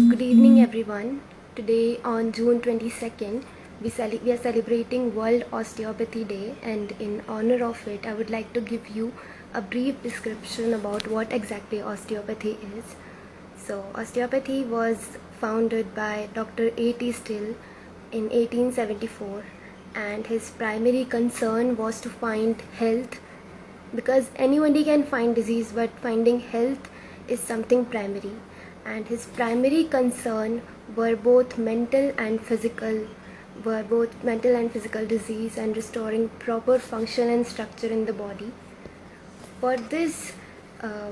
Good evening, everyone. Today, on June 22nd, we are celebrating World Osteopathy Day, and in honor of it, I would like to give you a brief description about what exactly osteopathy is. So, osteopathy was founded by Dr. A.T. Still in 1874, and his primary concern was to find health, because anybody can find disease, but finding health is something primary. And his primary concern were both mental and physical disease and restoring proper function and structure in the body. For this, uh,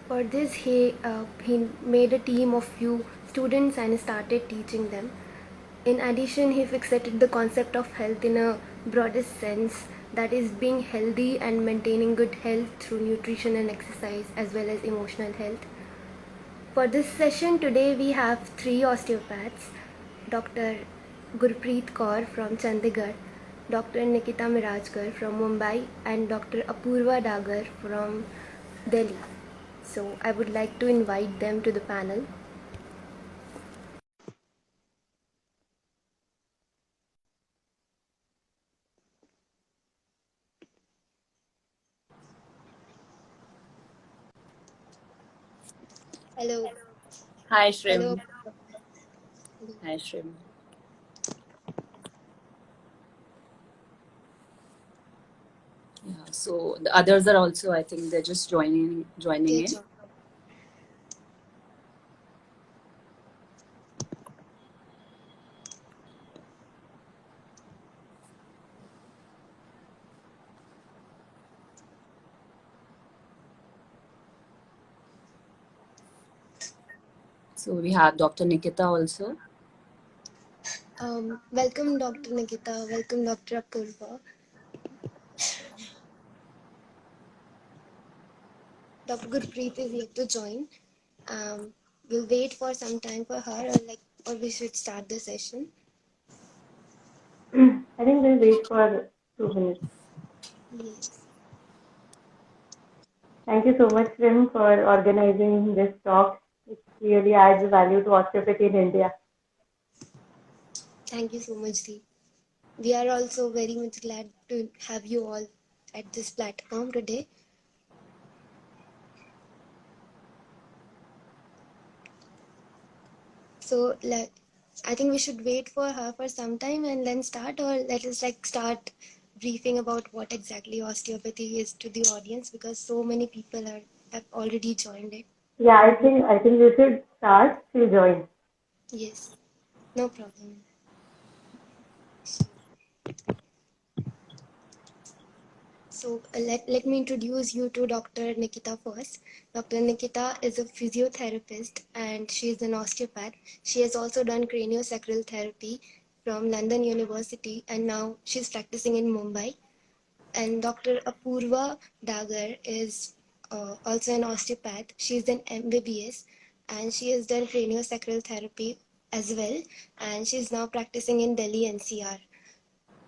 he made a team of few students and started teaching them. In addition, he fixated the concept of health in a broadest sense, that is, being healthy and maintaining good health through nutrition and exercise, as well as emotional health. For this session today, we have three osteopaths: Dr. Gurpreet Kaur from Chandigarh, Dr. Nikita Mirajkar from Mumbai, and Dr. Apurva Dagar from Delhi. So I would like to invite them to the panel. Hello. Hi, Shrim. Hello. Hi, Shrim. Yeah, so the others are also, I think they're just joining Okay, in. So we have Dr. Nikita also. Welcome, Dr. Nikita. Welcome, Dr. Apurva. Dr. Gurpreet is yet to join. We'll wait for some time for her, or we should start the session. I think we'll wait for 2 minutes. Yes. Thank you so much, Rim, for organizing this talk. It really adds value to osteopathy in India. Thank you so much, Dee. We are also very much glad to have you all at this platform today. So, I think we should wait for her for some time and then start, or let us start briefing about what exactly osteopathy is to the audience, because so many people have already joined it. Yeah, I think you should start. She'll join. Yes, no problem. So let me introduce you to Dr. Nikita first. Dr. Nikita is a physiotherapist and she is an osteopath. She has also done craniosacral therapy from London University, and now she's practicing in Mumbai. And Dr. Apurva Dagar is also an osteopath. She's an MBBS and she has done craniosacral therapy as well, and she's now practicing in Delhi NCR.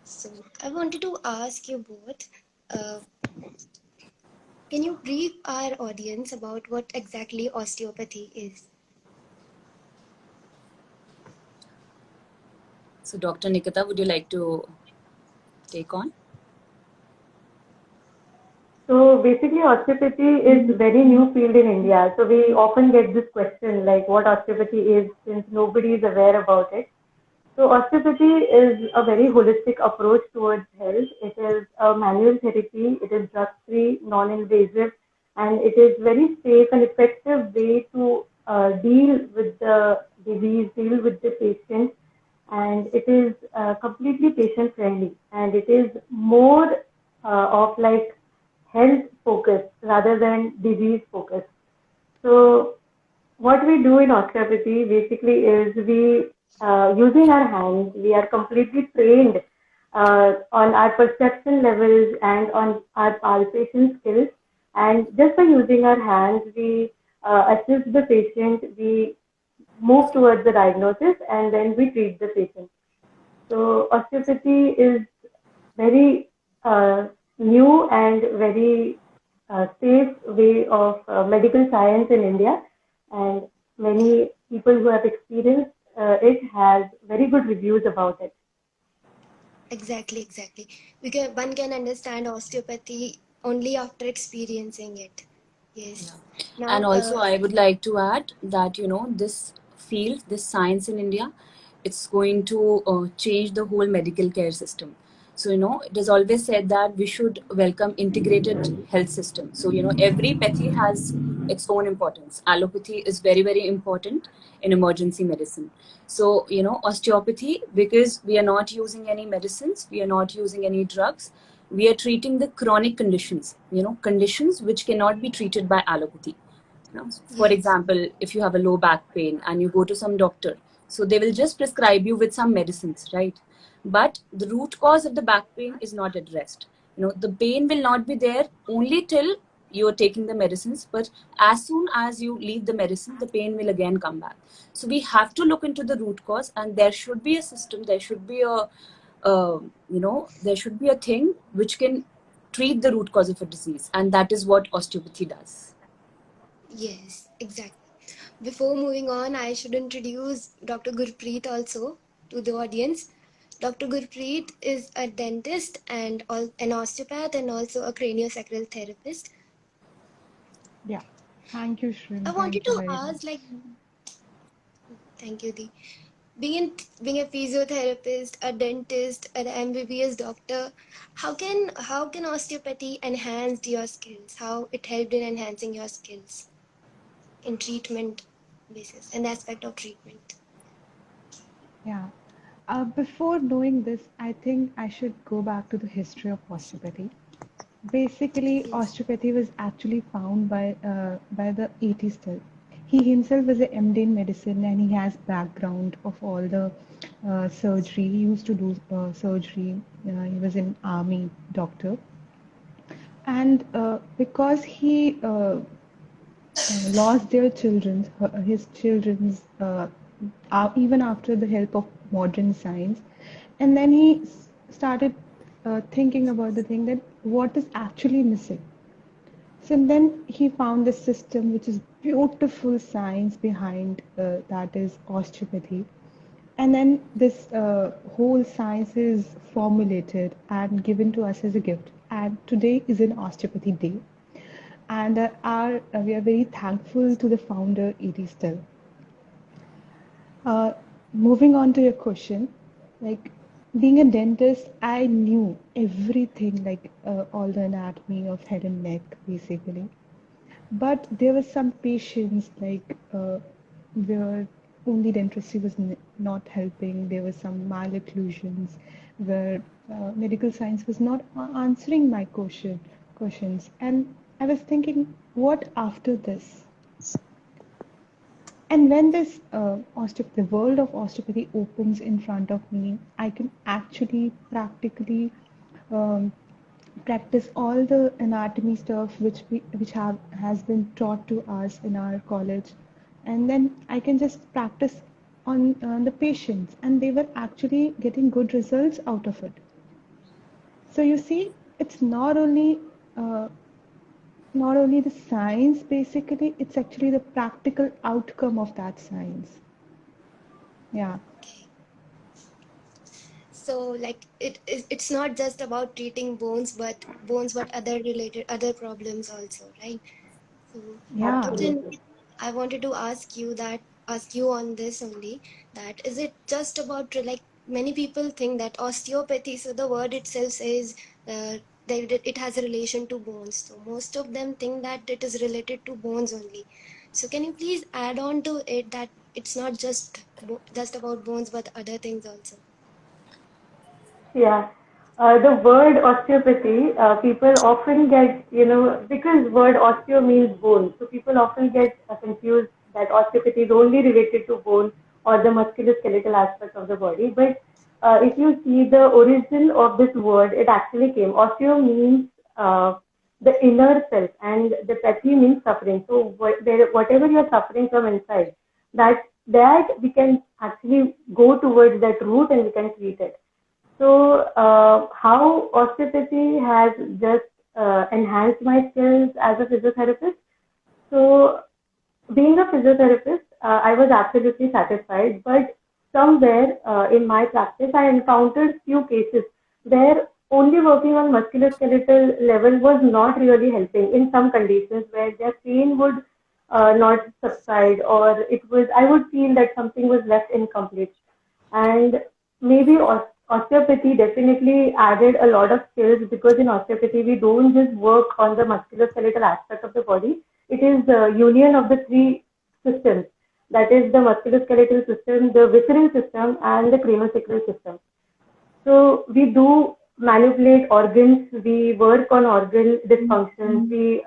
So I wanted to ask you both, uh, can you brief our audience about what exactly osteopathy is? So Dr. Nikita, would you like to take on? So basically, osteopathy is a very new field in India. So we often get this question like what osteopathy is, since nobody is aware about it. So osteopathy is a very holistic approach towards health. It is a manual therapy. It is drug-free, non-invasive, and it is very safe and effective way to deal with the disease, deal with the patient, and it is completely patient-friendly. And it is more of like health focused rather than disease focused. So what we do in osteopathy basically is using our hands, we are completely trained on our perception levels and on our palpation skills. And just by using our hands, we assist the patient, we move towards the diagnosis, and then we treat the patient. So osteopathy is very new and very safe way of medical science in India, and many people who have experienced it has very good reviews about it. Exactly. One can understand osteopathy only after experiencing it. Yes. Yeah. And Now, also, I would like to add that, this field, this science in India, it's going to change the whole medical care system. So, it is always said that we should welcome integrated health system. So, every pathy has its own importance. Allopathy is very, very important in emergency medicine. So, osteopathy, because we are not using any medicines, we are not using any drugs, we are treating the chronic conditions, conditions which cannot be treated by allopathy. For yes, example, if you have a low back pain and you go to some doctor, so they will just prescribe you with some medicines, right? But the root cause of the back pain is not addressed. The pain will not be there only till you're taking the medicines, but as soon as you leave the medicine, the pain will again come back. So we have to look into the root cause, and there should be a system, there should be there should be a thing which can treat the root cause of a disease, and that is what osteopathy does. yes, exactly. Before moving on, I should introduce Dr. Gurpreet also to the audience. Dr. Gurpreet is a dentist and an osteopath and also a craniosacral therapist. Yeah. Thank you, I Shrin. wanted Thank you to very ask, much. like, thank you, Dee. Being a physiotherapist, a dentist, an MBBS doctor, how can osteopathy enhance your skills? How it helped in enhancing your skills in treatment basis, an aspect of treatment? Yeah. Before knowing this, I think I should go back to the history of osteopathy. Basically, Yes. osteopathy was actually found by the 80s still. He himself was an MD in medicine and he has background of all the surgery. He used to do surgery. He was an army doctor. And because he lost their children, his children's, even after the help of modern science. And then he started thinking about the thing that what is actually missing. So then he found this system which is beautiful science behind that is osteopathy. And then this whole science is formulated and given to us as a gift. And today is an osteopathy day and we are very thankful to the founder E.T. Still. Uh, Moving on to your question, like being a dentist, I knew everything, like all the anatomy of head and neck, basically. But there were some patients like where only dentistry was not helping. There were some malocclusions where medical science was not answering my questions. And I was thinking, what after this? And when this the world of osteopathy opens in front of me, I can actually practically um, practice all the anatomy stuff which have has been taught to us in our college, and then I can just practice on the patients, and they were actually getting good results out of it. So you see, it's uh, not only the science basically, it's actually the practical outcome of that science. Yeah. So, like, it's not just about treating bones, but other problems also, right? So, Yeah. Dr. Absolutely. Nikit, I wanted to ask you on this only, that is it just about, like, many people think that osteopathy, so the word itself says that it has a relation to bones. So most of them think that it is related to bones only. So can you please add on to it that it's not just about bones, but other things also? Yeah. The word osteopathy, people often get, because word osteo means bone, so people often get confused that osteopathy is only related to bone or the musculoskeletal aspect of the body. But if you see the origin of this word, it actually came. Osteo means the inner self, and the pathy means suffering. So whatever you're suffering from inside, that we can actually go towards that root and we can treat it. So, how osteopathy has just enhanced my skills as a physiotherapist. So, being a physiotherapist, I was absolutely satisfied. But somewhere in my practice, I encountered few cases where only working on musculoskeletal level was not really helping in some conditions where their pain would not subside, or I would feel that something was left incomplete. And maybe osteopathy definitely added a lot of skills, because in osteopathy we don't just work on the musculoskeletal aspect of the body. It is the union of the three systems. That is the musculoskeletal system, the visceral system, and the craniosacral system. So we do manipulate organs, we work on organ dysfunctions, we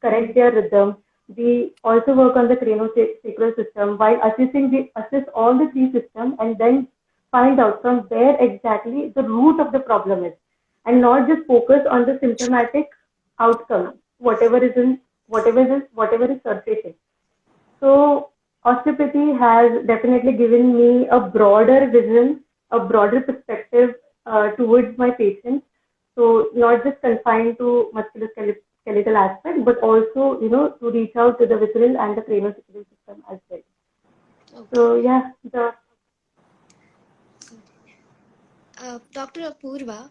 correct their rhythm. We also work on the craniosacral system while we assess all the three systems and then find out from where exactly the root of the problem is, and not just focus on the symptomatic outcome, whatever is surfacing. So osteopathy has definitely given me a broader vision, a broader perspective towards my patients. So not just confined to musculoskeletal aspect, but also, to reach out to the visceral and the craniosacral system as well. Okay. So yeah, the Dr. Apurva,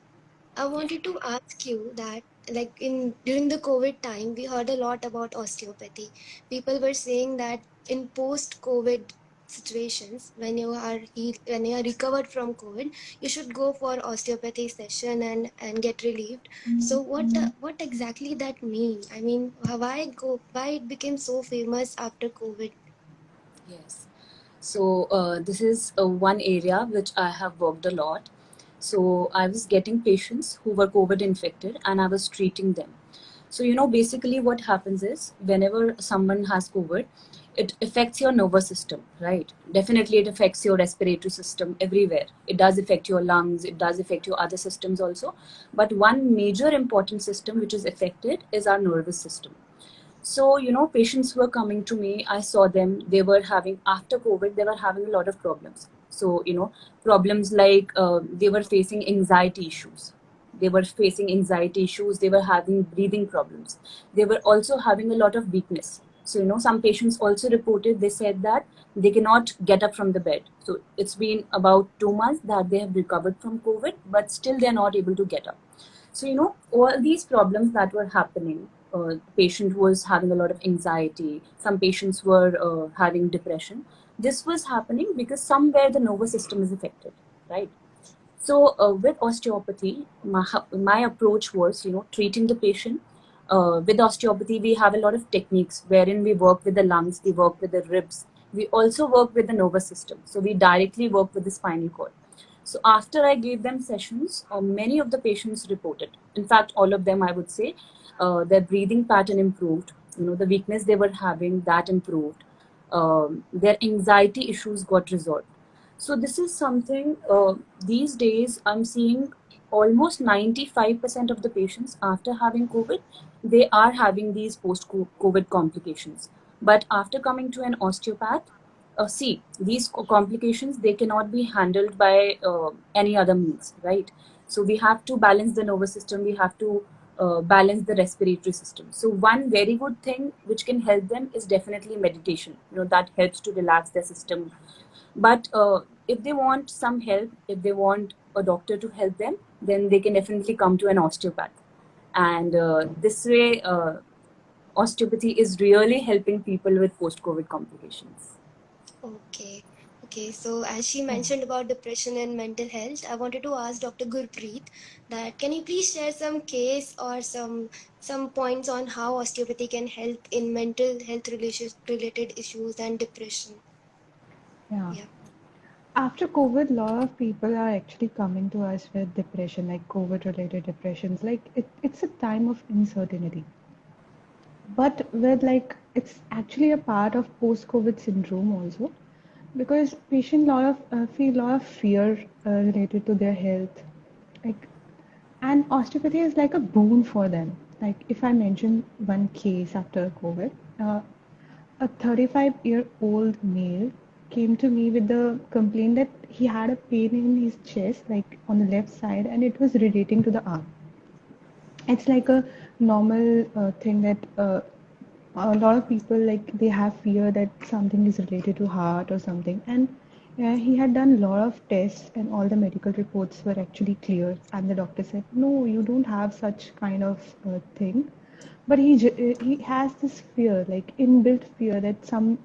I wanted to ask you that, like in during the COVID time, we heard a lot about osteopathy. People were saying that in post-COVID situations, when you are recovered from COVID, you should go for osteopathy session and get relieved. So what exactly that mean? I mean, why it became so famous after COVID? Yes. So this is one area which I have worked a lot. So I was getting patients who were COVID infected and I was treating them. So basically what happens is whenever someone has COVID, it affects your nervous system, right? Definitely it affects your respiratory system everywhere. It does affect your lungs, it does affect your other systems also. But one major important system which is affected is our nervous system. So, patients who were coming to me, I saw them, they were having, after COVID, they were having a lot of problems. So, problems like they were facing anxiety issues. They were facing anxiety issues, they were having breathing problems. They were also having a lot of weakness. So, some patients also reported, they said that they cannot get up from the bed. So, it's been about 2 months that they have recovered from COVID, but still they're not able to get up. So, all these problems that were happening, patient was having a lot of anxiety, some patients were having depression. This was happening because somewhere the nervous system is affected, right? So with osteopathy, my approach was, treating the patient. With osteopathy, we have a lot of techniques wherein we work with the lungs, we work with the ribs, we also work with the nervous system. So we directly work with the spinal cord. So after I gave them sessions, many of the patients reported. In fact, all of them, I would say, their breathing pattern improved. The weakness they were having, that improved. Their anxiety issues got resolved. So this is something these days I'm seeing almost 95% of the patients after having COVID, they are having these post-COVID complications. But after coming to an osteopath, see, these complications, they cannot be handled by any other means, right? So we have to balance the nervous system, we have to balance the respiratory system. So one very good thing which can help them is definitely meditation. That helps to relax their system. But if they want some help, if they want a doctor to help them, then they can definitely come to an osteopath. And this way, osteopathy is really helping people with post-COVID complications. Okay. Okay. So as she mentioned about depression and mental health, I wanted to ask Dr. Gurpreet that can you please share some case or some points on how osteopathy can help in mental health related issues and depression? Yeah. Yeah. After COVID, a lot of people are actually coming to us with depression, like COVID-related depressions. Like it's a time of uncertainty, but with like it's actually a part of post-COVID syndrome also, because patients lot of feel a lot of fear related to their health, like, and osteopathy is like a boon for them. Like if I mention one case after COVID, uh, a 35-year-old male came to me with the complaint that he had a pain in his chest, like on the left side, and it was relating to the arm. It's like a normal thing that a lot of people, like, they have fear that something is related to heart or something. And he had done a lot of tests, and all the medical reports were actually clear. And the doctor said, no, you don't have such kind of thing. But he has this fear, like inbuilt fear, that some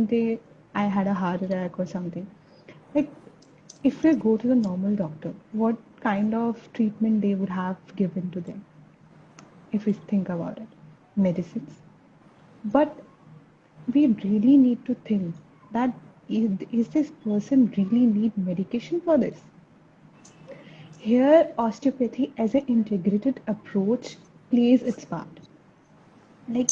day I had a heart attack or something. Like, if we go to the normal doctor, what kind of treatment they would have given to them, if we think about it? Medicines. But we really need to think that is this person really need medication for this? Here, osteopathy as an integrated approach plays its part. Like,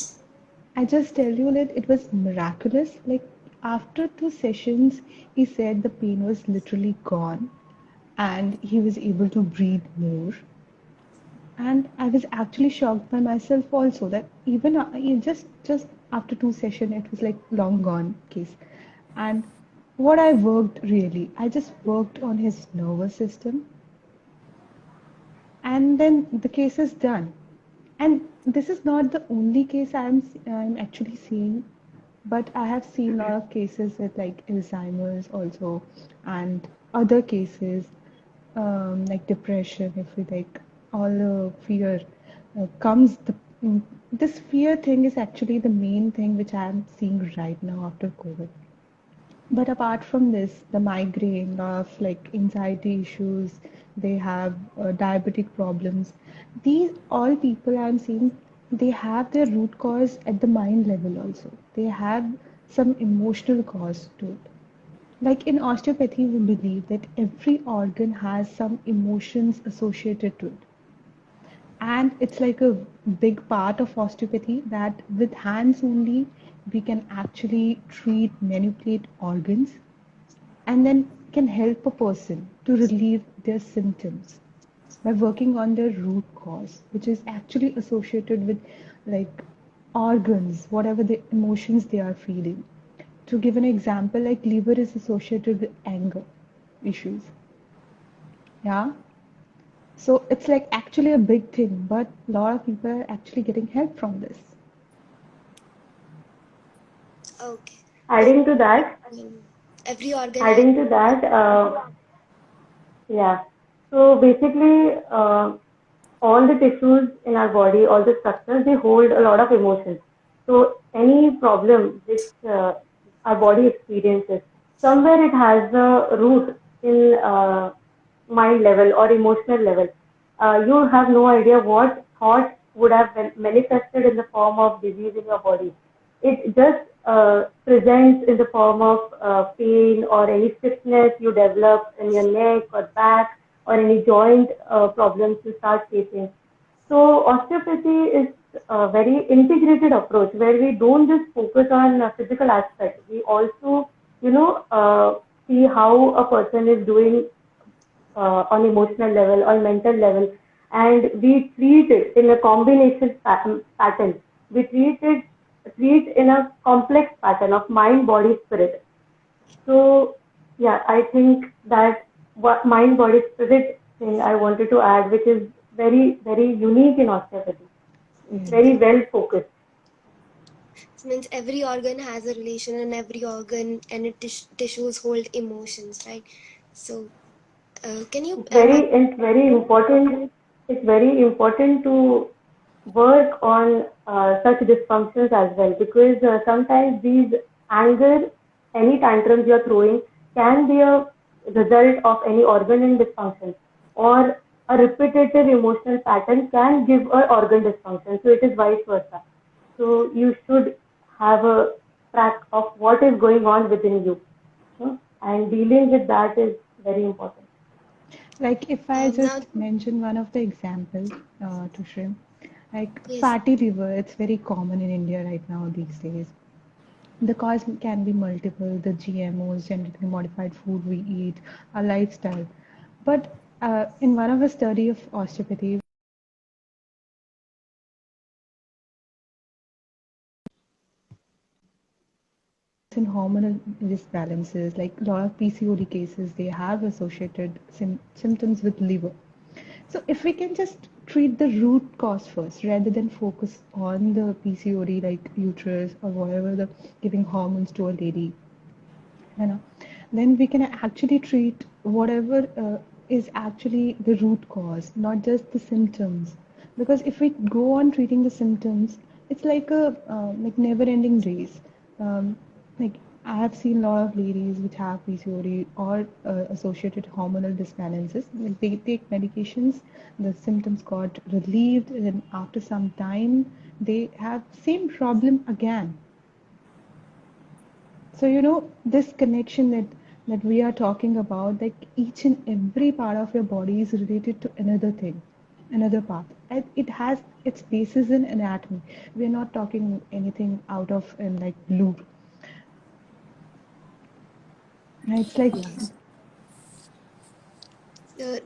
I just tell you that it was miraculous. Like, after 2 sessions, he said the pain was literally gone and he was able to breathe more. And I was actually shocked by myself also that even just after 2 sessions, it was like long gone case. And what I worked really, I just worked on his nervous system, and then the case is done. And this is not the only case I'm actually seeing, but I have seen a lot of cases with like Alzheimer's also, and other cases like depression. If we like all the fear comes, mm, this fear thing is actually the main thing which I'm seeing right now after COVID. But apart from this, the migraine, of like anxiety issues, they have diabetic problems. These all people I'm seeing, they have their root cause at the mind level also. They have some emotional cause to it. Like in osteopathy, we believe that every organ has some emotions associated to it. And it's like a big part of osteopathy that with hands only, we can actually treat, manipulate organs, and then can help a person to relieve their symptoms by working on their root cause, which is actually associated with like organs, whatever the emotions they are feeling. To give an example, like liver is associated with anger issues. Yeah. So it's like actually a big thing, but a lot of people are actually getting help from this. Okay. Adding to that, Every organ has. adding to that, yeah. So basically, all the tissues in our body, all the structures, they hold a lot of emotions. So any problem which our body experiences, somewhere it has a root in mind level or emotional level. You have no idea what thoughts would have been manifested in the form of disease in your body. It just presents in the form of pain or any stiffness you develop in your neck or back, or any joint problems you start facing. So osteopathy is a very integrated approach where we don't just focus on physical aspect. We also, see how a person is doing on emotional level or mental level, and we treat it in a combination pattern. We treat in a complex pattern of mind, body, spirit. So yeah, I think that what mind, body, spirit thing I wanted to add, which is very very unique in osteopathy. It's very Yes. well focused. It means every organ has a relation, and every organ and tissues hold emotions, right? So, can you? It's very important. It's very important to work on such dysfunctions as well, because sometimes these anger, any tantrums you're throwing, can be a result of any organ in dysfunction, or a repetitive emotional pattern can give an organ dysfunction. So it is vice versa. So you should have a track of what is going on within you. Hmm? and dealing with that is very important. Like if I Now, just mention one of the examples, to Shrim, like yes, fatty liver, it's very common in India right now these days. The cause can be multiple, the GMOs, genetically modified food we eat, our lifestyle. But in one of a study of osteopathy, in hormonal disbalances, like a lot of PCOD cases, they have associated symptoms with liver. So if we can just treat the root cause first, rather than focus on the PCOD, like uterus or whatever the giving hormones to a lady, you know, then we can actually treat whatever is actually the root cause, not just the symptoms. Because if we go on treating the symptoms, it's like a like never-ending race. Like I have seen a lot of ladies which have PCOD or associated hormonal disbalances. Like they take medications, the symptoms got relieved, and then after some time they have same problem again. So this connection that we are talking about, like each and every part of your body is related to another thing, another part. And it has its basis in anatomy. We are not talking anything out of in like blue. It's like Yes.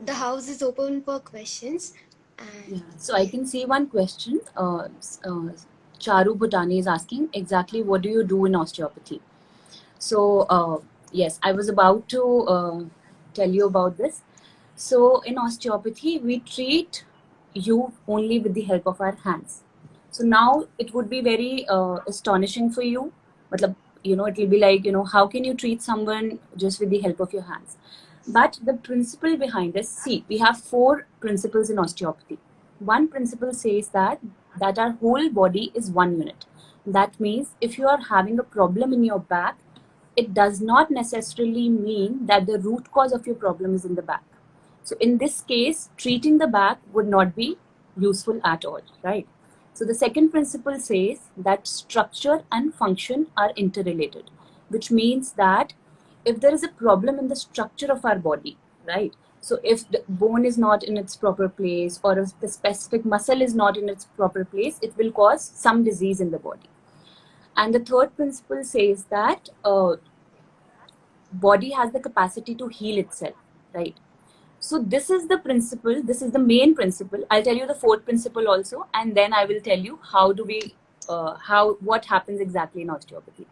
the house is open for questions. Yeah. And So I can see one question. Charu Bhutani is asking exactly what do you do in osteopathy? So yes, I was about to tell you about this. So in osteopathy, we treat you only with the help of our hands. So now it would be very astonishing for you. Matlab, it will be like, how can you treat someone just with the help of your hands? But the principle behind this, see, we have 4 principles in osteopathy. One principle says that our whole body is one unit. That means if you are having a problem in your back, it does not necessarily mean that the root cause of your problem is in the back. So in this case, treating the back would not be useful at all, right? So the second principle says that structure and function are interrelated, which means that if there is a problem in the structure of our body, right? So if the bone is not in its proper place, or if the specific muscle is not in its proper place, it will cause some disease in the body. And the third principle says that body has the capacity to heal itself, right? So this is the principle, this is the main principle. I'll tell you the fourth principle also, and then I will tell you what happens exactly in osteopathy.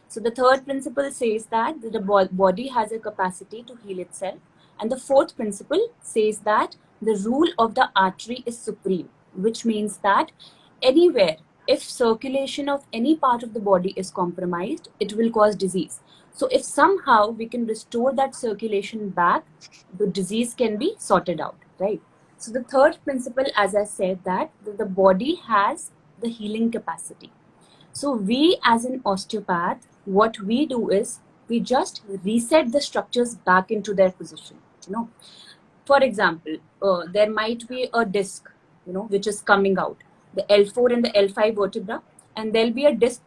So the third principle says that the body has a capacity to heal itself, and the fourth principle says that the rule of the artery is supreme, which means that anywhere, if circulation of any part of the body is compromised, it will cause disease. So if somehow we can restore that circulation back, the disease can be sorted out, right? So the third principle, as I said, that the body has the healing capacity. So we as an osteopath, what we do is we just reset the structures back into their position. For example, there might be a disc, which is coming out, the L4 and the L5 vertebra, and there'll be a disc.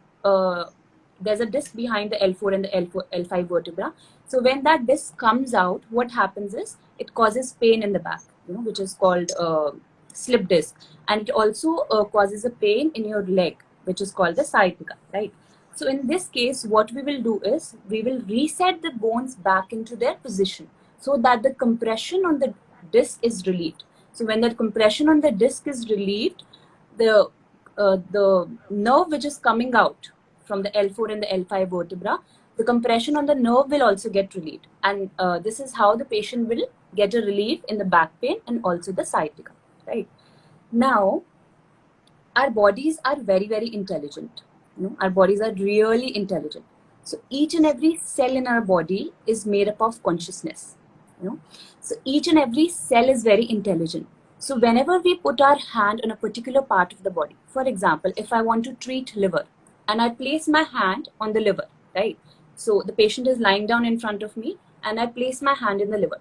There's a disc behind the L4 and the L5 vertebra. So when that disc comes out, what happens is it causes pain in the back, which is called slip disc, and it also causes a pain in your leg, which is called the sciatica, right? So in this case, what we will do is we will reset the bones back into their position so that the compression on the disc is relieved. So when that compression on the disc is relieved, the nerve which is coming out from the L4 and the L5 vertebra, the compression on the nerve will also get relieved. And this is how the patient will get a relief in the back pain and also the sciatica, right? Now, our bodies are very, very intelligent. Our bodies are really intelligent. So each and every cell in our body is made up of consciousness. So each and every cell is very intelligent. So whenever we put our hand on a particular part of the body, for example, if I want to treat liver and I place my hand on the liver, right? So the patient is lying down in front of me and I place my hand in the liver.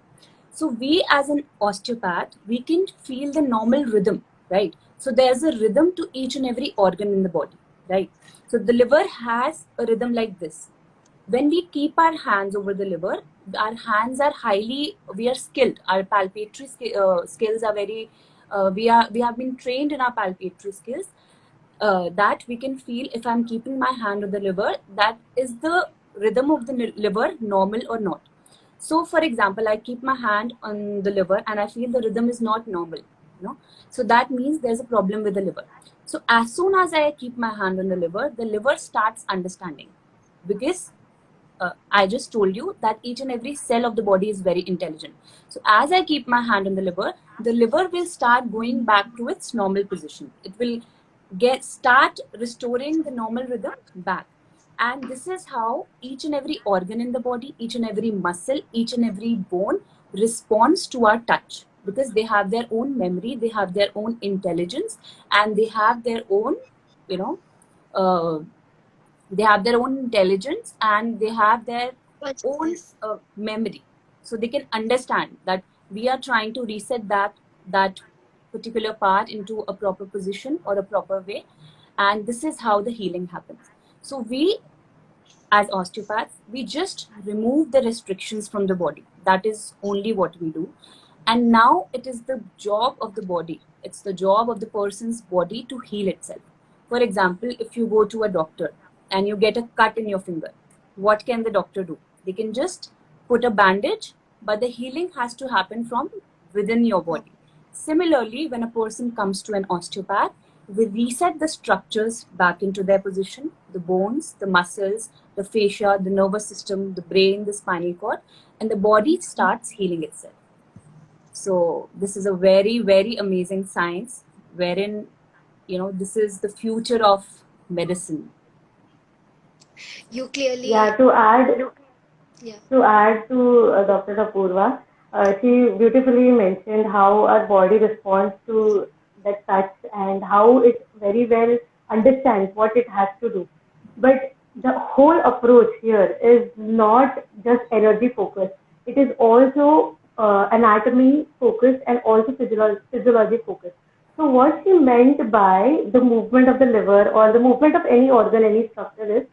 So we as an osteopath, we can feel the normal rhythm, right? So there's a rhythm to each and every organ in the body, right? So the liver has a rhythm like this. when we keep our hands over the liver, our hands are we are skilled. Our palpatory skills are very, we have been trained in our palpatory skills, that we can feel if I'm keeping my hand on the liver, that is the rhythm of the liver normal or not. So for example, I keep my hand on the liver and I feel the rhythm is not normal, so that means there's a problem with the liver. So as soon as I keep my hand on the liver starts understanding, because I just told you that each and every cell of the body is very intelligent. So as I keep my hand on the liver will start going back to its normal position. It will start restoring the normal rhythm back. And this is how each and every organ in the body, each and every muscle, each and every bone responds to our touch, because they have their own memory, they have their own intelligence, and they have their own, you know, uh, they have their own intelligence and they have their own Consciousness. memory, so they can understand that we are trying to reset that particular part into a proper position or a proper way, and this is how the healing happens. So we, as osteopaths, we just remove the restrictions from the body. That is only what we do. And now it is the job of the body, it's the job of the person's body to heal itself. For example, if you go to a doctor and you get a cut in your finger, what can the doctor do? They can just put a bandage, but the healing has to happen from within your body. Similarly, when a person comes to an osteopath, we reset the structures back into their position, the bones, the muscles, the fascia, the nervous system, the brain, the spinal cord, and the body starts healing itself. So this is a very, very amazing science wherein, this is the future of medicine. You clearly, Yeah, to add yeah. to add to Dr. Apurva, she beautifully mentioned how our body responds to that touch and how it very well understands what it has to do. But the whole approach here is not just energy focused. It is also anatomy focused and also physiology focused. So what she meant by the movement of the liver or the movement of any organ, any structure is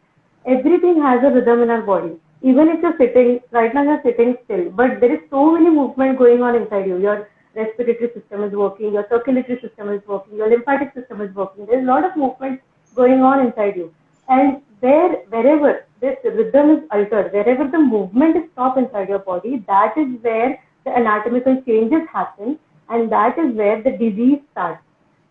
everything has a rhythm in our body. Even if you're sitting, right now you're sitting still, but there is so many movement going on inside you. Your respiratory system is working, your circulatory system is working, your lymphatic system is working. There's a lot of movement going on inside you. And wherever this rhythm is altered, wherever the movement is stopped inside your body, that is where the anatomical changes happen and that is where the disease starts.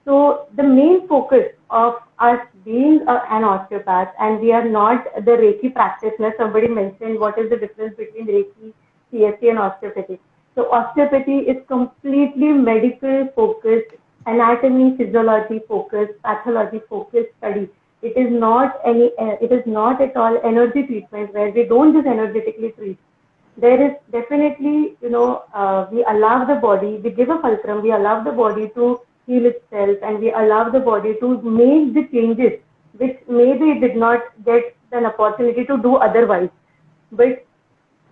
So the main focus of us being an osteopath, and we are not the Reiki practitioner. Somebody mentioned what is the difference between Reiki, CSC, and osteopathy. So osteopathy is completely medical focused, anatomy, physiology focused, pathology focused study. It is not it is not at all energy treatment where we don't just energetically treat. There is definitely, we allow the body, we give a fulcrum, we allow the body to heal itself and we allow the body to make the changes which maybe it did not get an opportunity to do otherwise. But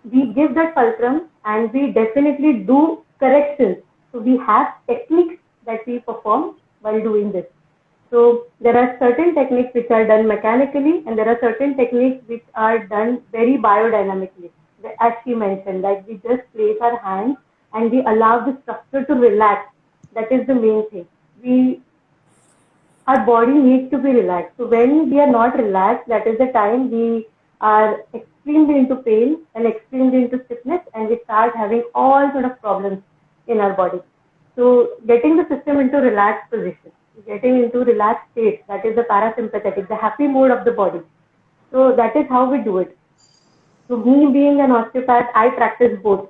we give that fulcrum and we definitely do corrections. So we have techniques that we perform while doing this. So there are certain techniques which are done mechanically and there are certain techniques which are done very biodynamically. As she mentioned, that we just place our hands and we allow the structure to relax. That is the main thing. Our body needs to be relaxed. So when we are not relaxed, that is the time we are extremely into pain and extremely into stiffness and we start having all sort of problems in our body. So getting the system into relaxed position, getting into relaxed state, that is the parasympathetic, the happy mode of the body. So that is how we do it. So me being an osteopath, I practice both.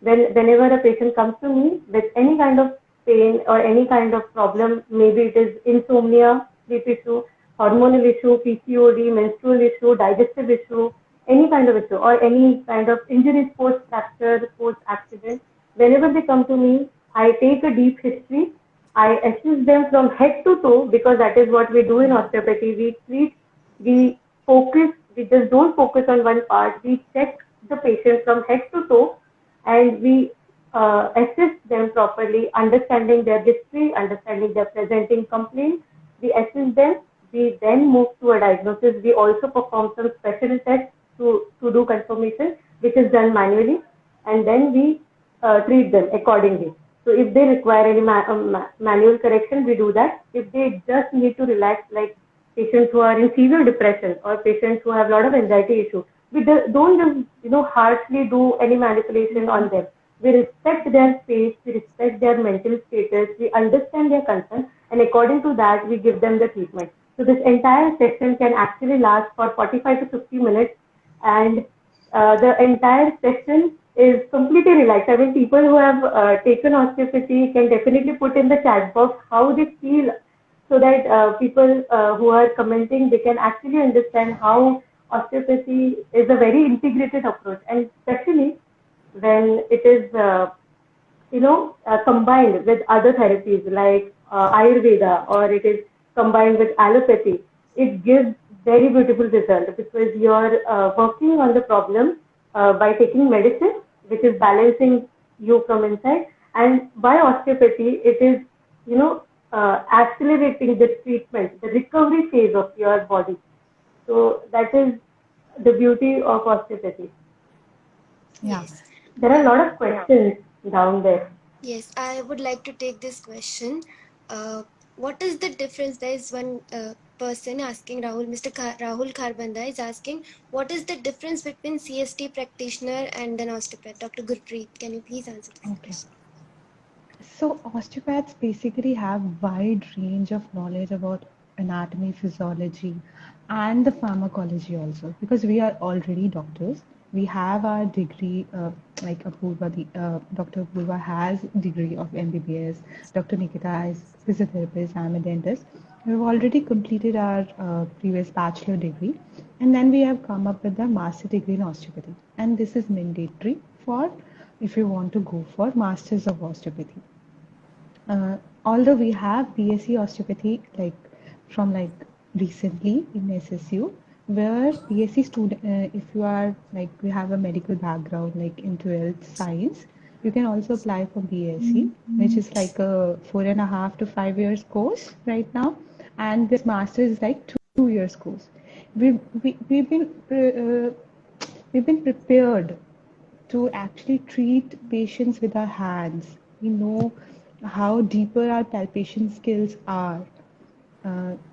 Whenever a patient comes to me with any kind of pain or any kind of problem, maybe it is insomnia, sleep issue, hormonal issue, PCOD, menstrual issue, digestive issue, any kind of issue, or any kind of injury, sports fracture, sports accident. Whenever they come to me, I take a deep history. I assist them from head to toe because that is what we do in osteopathy. We treat, we focus, we just don't focus on one part. We check the patient from head to toe and we assist them properly, understanding their history, understanding their presenting complaint. We assist them. We then move to a diagnosis. We also perform some special tests to do confirmation, which is done manually, and then we treat them accordingly. So if they require any manual correction, we do that. If they just need to relax, like patients who are in severe depression or patients who have a lot of anxiety issues, we don't just harshly do any manipulation on them. We respect their space, we respect their mental status, we understand their concern, and according to that, we give them the treatment. So this entire session can actually last for 45 to 50 minutes, and the entire session is completely relaxed. I mean, people who have taken osteopathy can definitely put in the chat box how they feel, so that people who are commenting, they can actually understand how osteopathy is a very integrated approach, and especially when it is combined with other therapies like Ayurveda, or it is combined with allopathy, it gives very beautiful result, because you're working on the problem by taking medicine, which is balancing you from inside, and by osteopathy, it is accelerating the treatment, the recovery phase of your body. So that is the beauty of osteopathy. Yeah. Yes. There are a lot of questions down there. Yes, I would like to take this question. What is the difference? There is one person asking, Mr. Rahul Kharbanda is asking, what is the difference between CST practitioner and an osteopath? Dr. Gurpreet, can you please answer this Okay. question? So osteopaths basically have wide range of knowledge about anatomy, physiology, and the pharmacology also, because we are already doctors. We have our degree, like Apurva, Dr. Apurva has degree of MBBS. Dr. Nikita is physiotherapist. I'm a dentist. We've already completed our previous bachelor degree, and then we have come up with the master degree in osteopathy. And this is mandatory for if you want to go for masters of osteopathy. Although we have BSc osteopathy from recently in SSU, where BSc student, if you are we have a medical background like in 12th science, you can also apply for BSc, which is like a 4.5 to 5 years course right now, and this master is like 2 years course. We've been prepared to actually treat patients with our hands. We know how deeper our palpation skills are.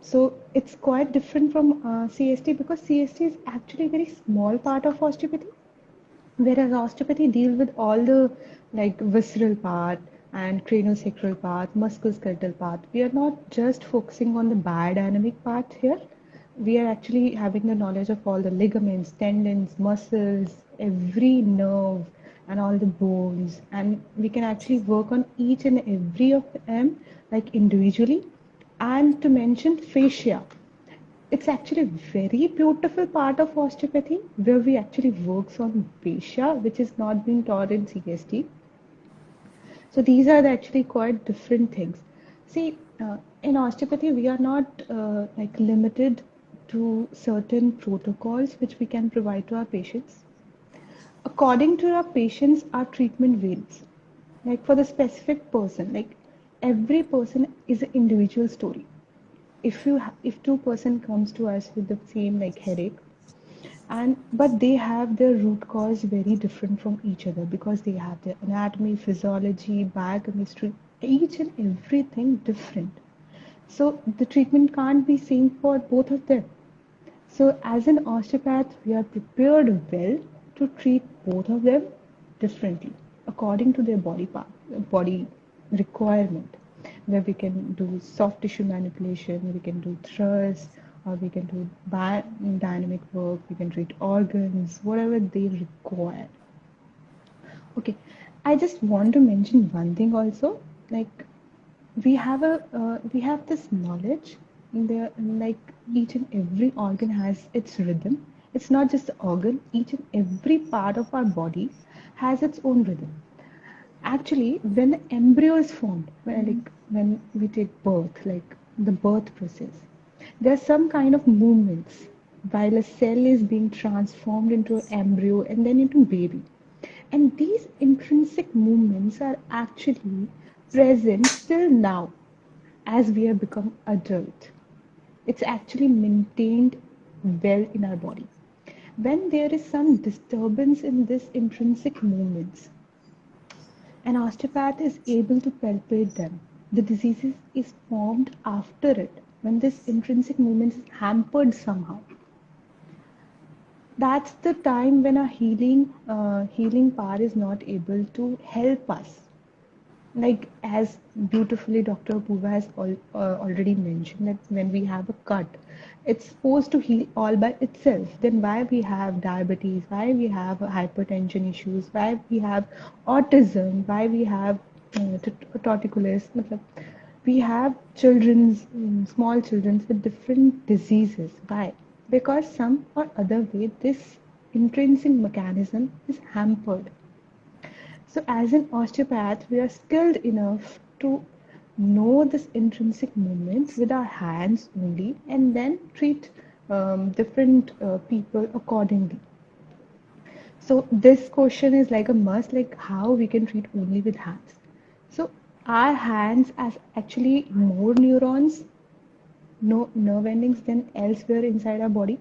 So it's quite different from CST, because CST is actually a very small part of osteopathy, whereas osteopathy deals with all the visceral part and craniosacral part, musculoskeletal part. We are not just focusing on the biodynamic part here. We are actually having the knowledge of all the ligaments, tendons, muscles, every nerve, and all the bones, and we can actually work on each and every of them individually. And to mention fascia, it's actually a very beautiful part of osteopathy, where we actually works on fascia, which is not being taught in CST. So these are actually quite different things. See, in osteopathy, we are not limited to certain protocols which we can provide to our patients. According to our patients, our treatment varies. Like for the specific person, every person is an individual story. If two-person comes to us with the same headache, but they have their root cause very different from each other, because they have their anatomy, physiology, biochemistry, each and everything different. So the treatment can't be same for both of them. So as an osteopath, we are prepared well to treat both of them differently according to their body requirement, where we can do soft tissue manipulation, we can do thrust, or we can do dynamic work, we can treat organs, whatever they require. Okay, I just want to mention one thing also, we have this knowledge there, each and every organ has its rhythm. It's not just the organ, each and every part of our body has its own rhythm. Actually, when the embryo is formed, when we take birth, the birth process, there's some kind of movements while a cell is being transformed into an embryo and then into baby. And these intrinsic movements are actually present till now as we have become adult. It's actually maintained well in our body. when there is some disturbance in this intrinsic movements, an osteopath is able to palpate them. The disease is formed after it, when this intrinsic movement is hampered somehow. That's the time when our healing power is not able to help us. Like as beautifully Dr. Pooja has already mentioned, that when we have a cut, it's supposed to heal all by itself. Then why we have diabetes, why we have hypertension issues, why we have autism, why we have torticollis, matlab, we have small children with different diseases. Why? Because some or other way this intrinsic mechanism is hampered. So, as an osteopath, we are skilled enough to know this intrinsic movement with our hands only and then treat different people accordingly. So, this question is like a must, like how we can treat only with hands. So, our hands as actually more neurons, no nerve endings than elsewhere inside our body.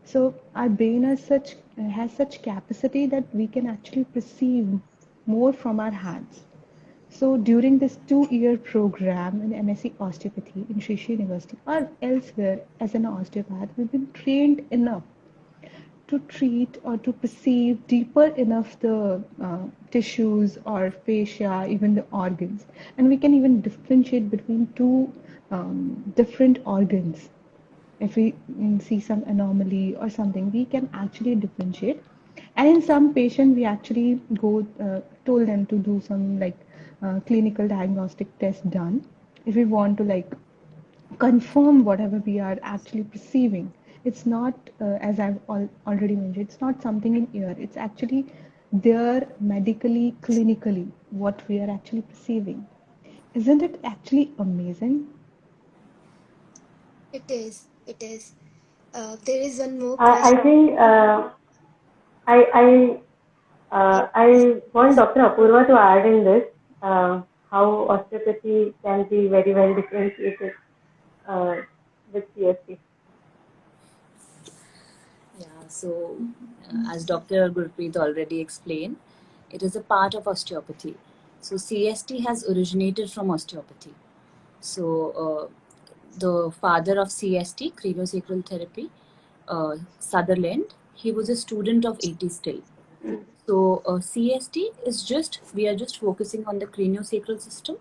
So our brain has such capacity that we can actually perceive more from our hands. So during this 2-year program in MSc Osteopathy in Sri Sri University or elsewhere as an osteopath, we've been trained enough to treat or to perceive deeper enough the tissues or fascia, even the organs. And we can even differentiate between two different organs. If we see some anomaly or something, we can actually differentiate. And in some patients, we actually told them to do some like clinical diagnostic test done if we want to like confirm whatever we are actually perceiving. It's not, as I've already mentioned, it's not something in ear. It's actually there medically, clinically, what we are actually perceiving. Isn't it actually amazing? It is. It is. There is one more I question. think I I want Dr. Apurva to add in this how osteopathy can be very well differentiated uh, with CST. Yeah, so as Dr. Gurpreet already explained, it is a part of osteopathy. So CST has originated from osteopathy. So the father of CST, craniosacral therapy, Sutherland, he was a student of AT Still. So CST is we are just focusing on the craniosacral system,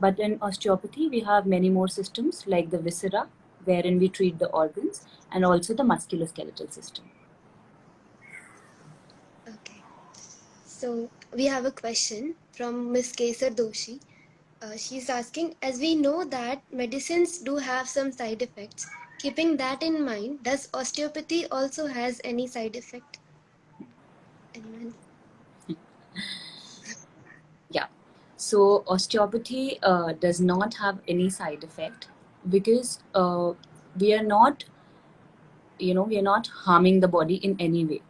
but in osteopathy we have many more systems like the viscera, wherein we treat the organs, and also the musculoskeletal system. Okay. So we have a question from Miss Kesar Doshi. She's asking, as we know that medicines do have some side effects, keeping that in mind, does osteopathy also has any side effect? Anyone? Yeah. So osteopathy does not have any side effect because we are not, we are not harming the body in any way.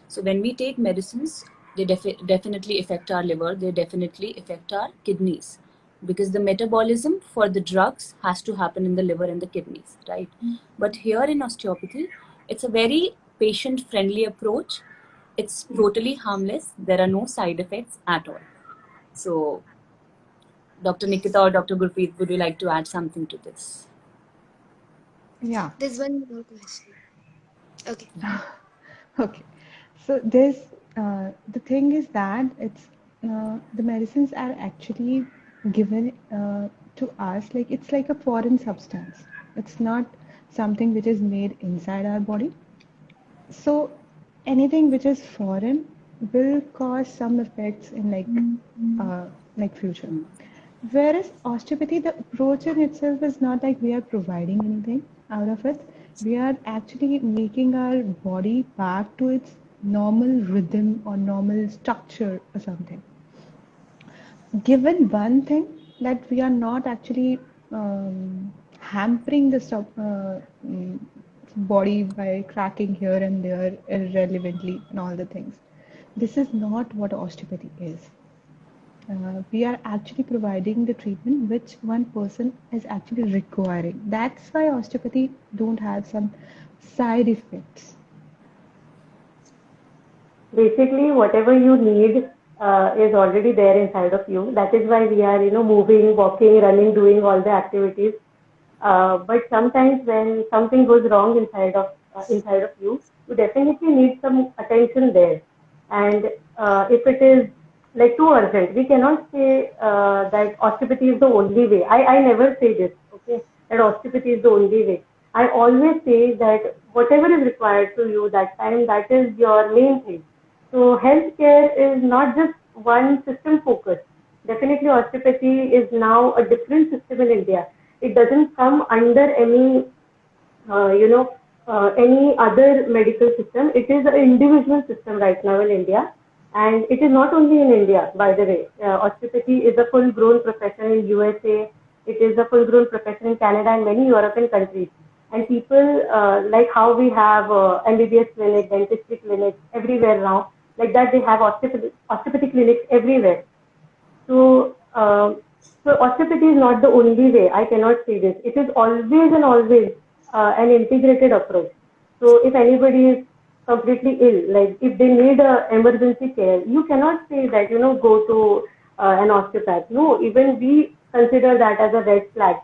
So when we take medicines, they definitely affect our liver, they definitely affect our kidneys, because the metabolism for the drugs has to happen in the liver and the kidneys, right? But here in osteopathy, it's a very patient friendly approach. It's totally harmless. There are no side effects at all. So Dr. Nikita or Dr. Gurpreet, would you like to add something to this? Yeah. There's one more question. Okay. Okay. So the thing is that the medicines are actually given to us like it's like a foreign substance. It's not something which is made inside our body. So anything which is foreign will cause some effects in like future. Whereas osteopathy, the approach in itself is not like we are providing anything out of it. We are actually making our body back to its normal rhythm or normal structure or something. Given one thing that we are not actually hampering the body by cracking here and there irrelevantly and all the things. This is not what osteopathy is. We are actually providing the treatment which one person is actually requiring. That's why osteopathy don't have some side effects. basically whatever you need is already there inside of you. That is why we are, moving, walking, running, doing all the activities. But sometimes when something goes wrong inside of you, you definitely need some attention there. And if it is like too urgent, we cannot say that osteopathy is the only way. I never say this, okay, that osteopathy is the only way. I always say that whatever is required to you that time, that is your main thing. So healthcare is not just one system focus. Definitely osteopathy is now a different system in India. It doesn't come under uh, you know, any other medical system. It is an individual system right now in India. And it is not only in India, by the way. Osteopathy is a full-grown profession in USA. It is a full-grown profession in Canada and many European countries. And people, like how we have MBBS clinics, dentistry clinics everywhere now, like that they have osteopathy clinics everywhere. So, so osteopathy is not the only way. I cannot say this. It is always and always an integrated approach. So, if anybody is completely ill, like if they need a emergency care, you cannot say that go to an osteopath. No, even we consider that as a red flag.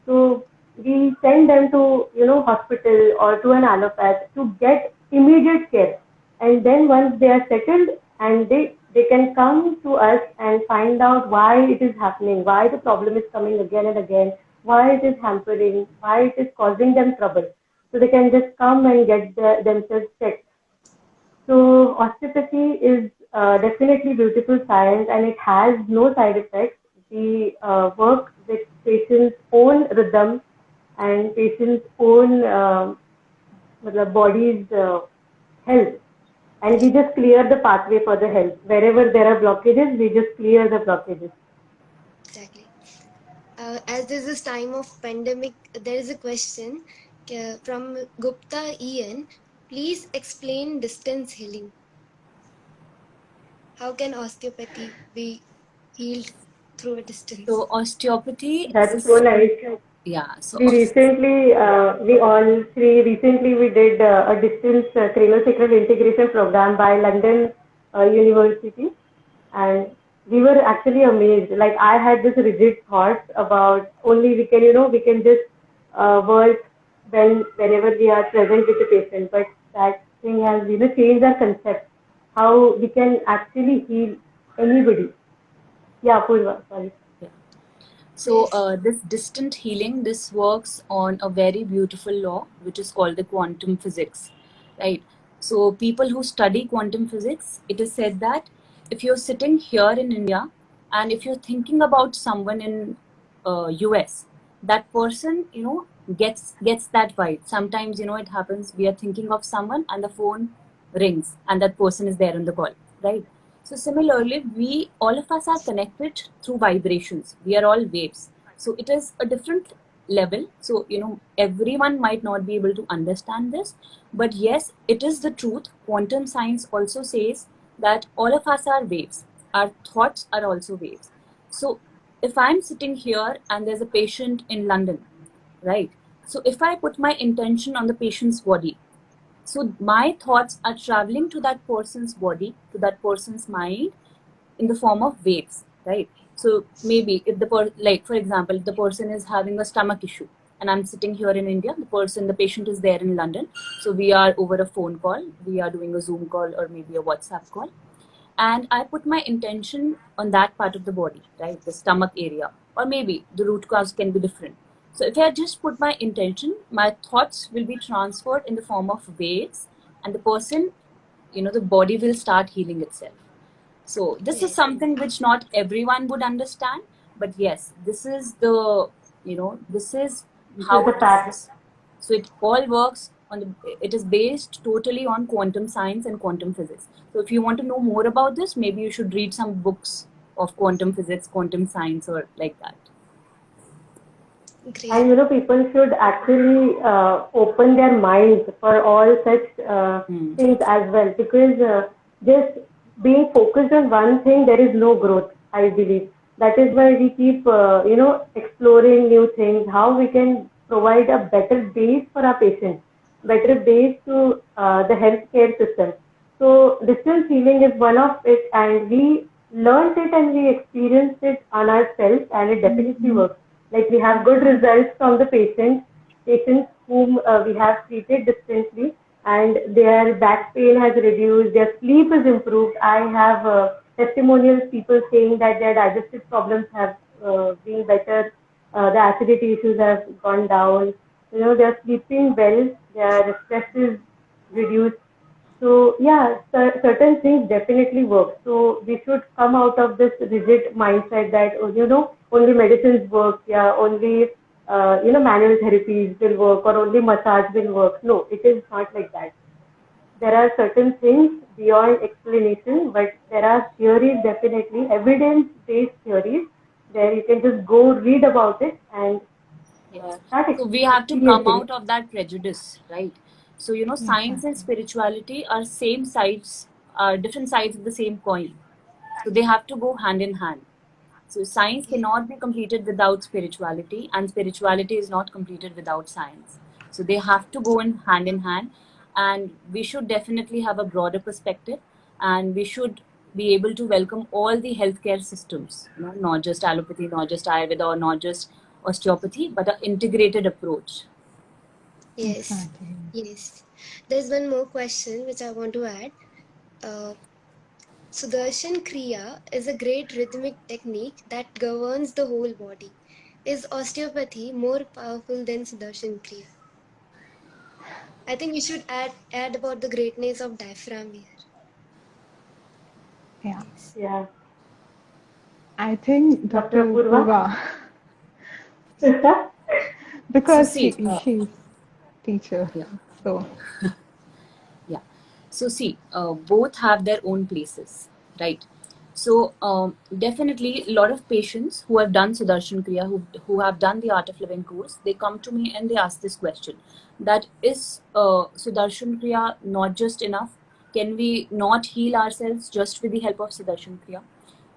So we send them to hospital or to an allopath to get immediate care, and then once they are settled and they can come to us and find out why it is happening, why the problem is coming again and again, why it is hampering, why it is causing them trouble. So they can just come and get themselves checked. So osteopathy is definitely beautiful science and it has no side effects. We work with patient's own rhythm and patient's own the body's health. And we just clear the pathway for the health. Wherever there are blockages, we just clear the blockages. Exactly. As this is time of pandemic, there is a question from Gupta Ian. Please explain distance healing. How can osteopathy be healed through a distance? So osteopathy That's is, so nice. yeah. So We recently, we all three recently we did a distance craniosacral integration program by London University, and we were actually amazed. Like I had this rigid thought about only we can, we can just work whenever we are present with the patient, but that thing has, changed our concept, how we can actually heal anybody. Yeah, Purva, sorry. yeah. So this distant healing, this works on a very beautiful law, which is called the quantum physics, right? So people who study quantum physics, it is said that if you're sitting here in India and if you're thinking about someone in US, that person, gets that vibe. Sometimes, it happens, we are thinking of someone and the phone rings and that person is there on the call, right? So similarly, all of us are connected through vibrations. We are all waves. So it is a different level. So, everyone might not be able to understand this, but yes, it is the truth. Quantum science also says that all of us are waves. Our thoughts are also waves. So if I'm sitting here and there's a patient in London, right? So if I put my intention on the patient's body, so my thoughts are traveling to that person's body, to that person's mind in the form of waves, right? So maybe if like for example, if the person is having a stomach issue and I'm sitting here in India, the patient is there in London. So we are over a phone call, we are doing a Zoom call or maybe a WhatsApp call. And I put my intention on that part of the body, right? The stomach area, or maybe the root cause can be different. So if I just put my intention, my thoughts will be transferred in the form of waves, and the person, the body will start healing itself. So this is Yes. something which not everyone would understand, but yes, this is this is This how is the it fact. works. So it all works it is based totally on quantum science and quantum physics. So if you want to know more about this, maybe you should read some books of quantum physics, quantum science, or like that. Great. And people should actually open their minds for all such things as well, because just being focused on one thing, there is no growth, I believe. That is why we keep, exploring new things, how we can provide a better base for our patients, better base to the healthcare system. So distance healing is one of it, and we learned it and we experienced it on ourselves, and it definitely works. Like we have good results from the patients whom we have treated distantly, and their back pain has reduced, their sleep is improved. I have testimonials, people saying that their digestive problems have been better, the acidity issues have gone down. You know, they're sleeping well, their stress is reduced. So yeah, certain things definitely work. So we should come out of this rigid mindset that, oh, you know, only medicines work, yeah, only manual therapies will work, or only massage will work. No, it is not like that. There are certain things beyond explanation, but there are theories, definitely evidence-based theories, where you can just go read about it and Yes. start So we have to come experiencing out it. of that prejudice, right? So, you know, science and Exactly. spirituality are same sides, are different sides of the same coin. So they have to go hand in hand. So science Yeah. cannot be completed without spirituality, and spirituality is not completed without science. So they have to go in hand, and we should definitely have a broader perspective, and we should be able to welcome all the healthcare systems, you know, not just allopathy, not just Ayurveda, or not just osteopathy, but an integrated approach. Yes. Exactly. Yes. There's one more question which I want to add. Uh, Sudarshan Kriya is a great rhythmic technique that governs the whole body. Is osteopathy more powerful than Sudarshan Kriya? I think we should add about the greatness of diaphragm here. Yeah. Yes. Yeah, I think Dr. Dr. Purva. Purva, So because see, she's teacher. yeah. So Yeah. So see, both have their own places, right? So definitely, a lot of patients who have done Sudarshan Kriya, who have done the Art of Living course, they come to me and they ask this question: that is Sudarshan Kriya not just enough? Can we not heal ourselves just with the help of Sudarshan Kriya?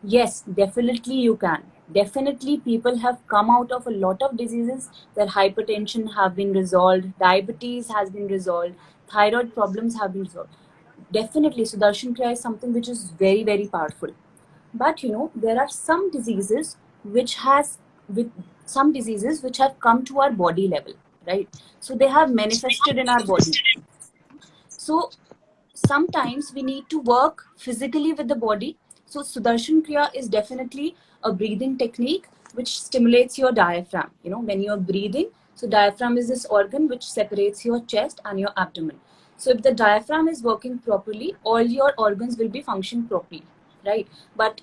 Yes, definitely you can. Definitely, people have come out of a lot of diseases. Their hypertension have been resolved, diabetes has been resolved, thyroid problems have been resolved. Definitely, Sudarshan Kriya is something which is very, very powerful. But you know, there are some diseases with some diseases which have come to our body level, right? So they have manifested in our body. So sometimes we need to work physically with the body. So Sudarshan Kriya is definitely a breathing technique which stimulates your diaphragm. You know, when you're breathing, so diaphragm is this organ which separates your chest and your abdomen. So if the diaphragm is working properly, all your organs will be functioning properly, right? But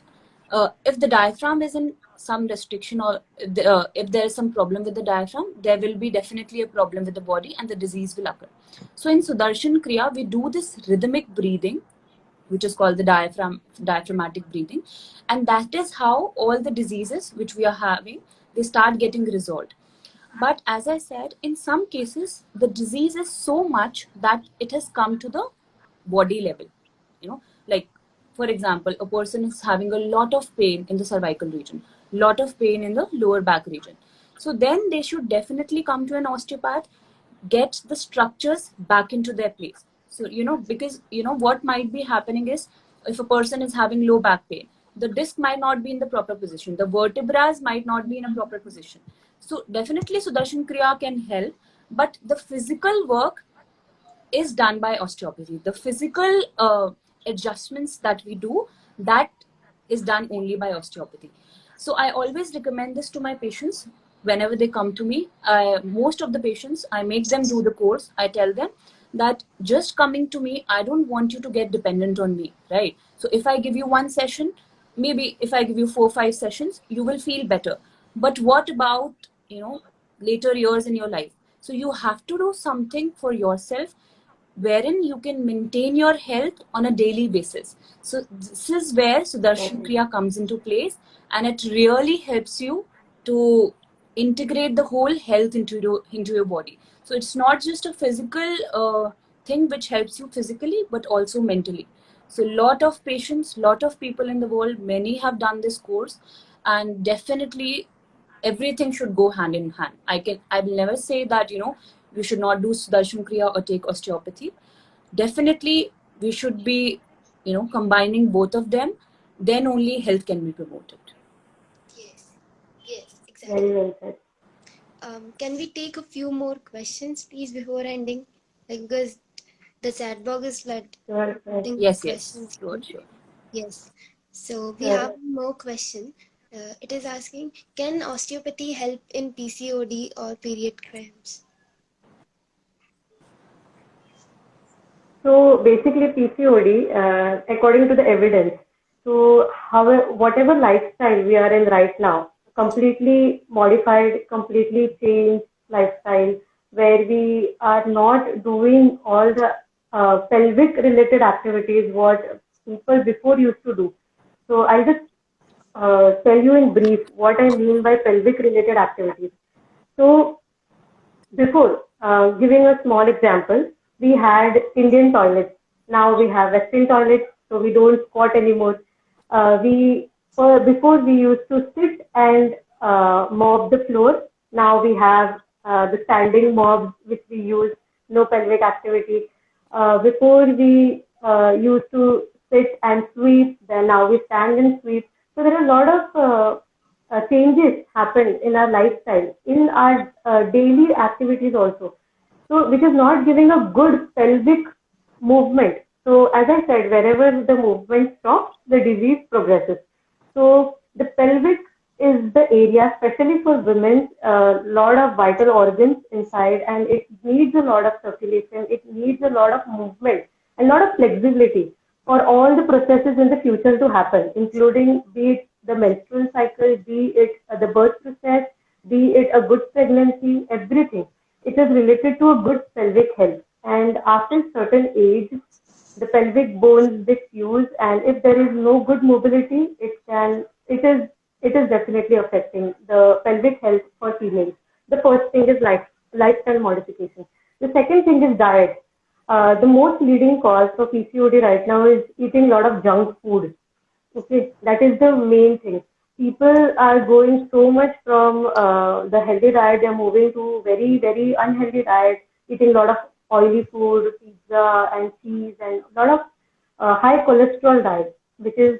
if the diaphragm is in some restriction, or if there is some problem with the diaphragm, there will be definitely a problem with the body and the disease will occur. So in Sudarshan Kriya, we do this rhythmic breathing, which is called the diaphragmatic breathing, and that is how all the diseases which we are having, they start getting resolved. But as I said, in some cases, the disease is so much that it has come to the body level. You know, like for example, a person is having a lot of pain in the cervical region, lot of pain in the lower back region. So then they should definitely come to an osteopath, get the structures back into their place. So, you know, because, you know, what might be happening is, if a person is having low back pain, the disc might not be in the proper position, the vertebrae might not be in a proper position. So definitely Sudarshan Kriya can help, but the physical work is done by osteopathy. The physical adjustments that we do, that is done only by osteopathy. So I always recommend this to my patients whenever they come to me. Most of the patients, I make them do the course. I tell them that just coming to me, I don't want you to get dependent on me, right? So if I give you one session, maybe if I give you 4 or 5 sessions, you will feel better. But what about, you know, later years in your life? So you have to do something for yourself wherein you can maintain your health on a daily basis. So this is where Sudarshan Exactly. Kriya comes into place, and it really helps you to integrate the whole health into your body. So it's not just a physical thing which helps you physically, but also mentally. So lot of patients, lot of people in the world, many have done this course, and definitely everything should go hand in hand. I will never say that, you know, you should not do Sudarshan Kriya or take osteopathy. Definitely we should be, combining both of them. Then only health can be promoted. Yes, yes, Very exactly. well said. Can we take a few more questions, please, before ending? Like, because the chat box is flooding Sure, sure, Yes, with yes, questions. sure. Yes. So we have sure. one more question. It is asking, can osteopathy help in PCOD or period cramps? So basically, PCOD, according to the evidence, so whatever lifestyle we are in right now, completely modified, completely changed lifestyle, where we are not doing all the pelvic related activities what people before used to do. So I'll just tell you in brief what I mean by pelvic related activities. So before, giving a small example, we had Indian toilets. Now we have Western toilets, so we don't squat anymore. Before we used to sit and mop the floor. Now we have the standing mobs which we use, no pelvic activity. Before we used to sit and sweep, then now we stand and sweep. So there are a lot of changes happen in our lifestyle, in our daily activities also. So, which is not giving a good pelvic movement. So, as I said, wherever the movement stops, the disease progresses. So, the pelvic is the area, especially for women, a lot of vital organs inside, and it needs a lot of circulation, it needs a lot of movement, a lot of flexibility for all the processes in the future to happen, including be it the menstrual cycle, be it the birth process, be it a good pregnancy, everything. It is related to a good pelvic health. And after certain age, the pelvic bones they fuse, and if there is no good mobility, it is definitely affecting the pelvic health for females. The first thing is lifestyle modification. The second thing is diet. The most leading cause for PCOD right now is eating a lot of junk food. Okay, that is the main thing. People are going so much from the healthy diet, they're moving to very, very unhealthy diet, eating a lot of oily food, pizza and cheese, and a lot of high cholesterol diet, which is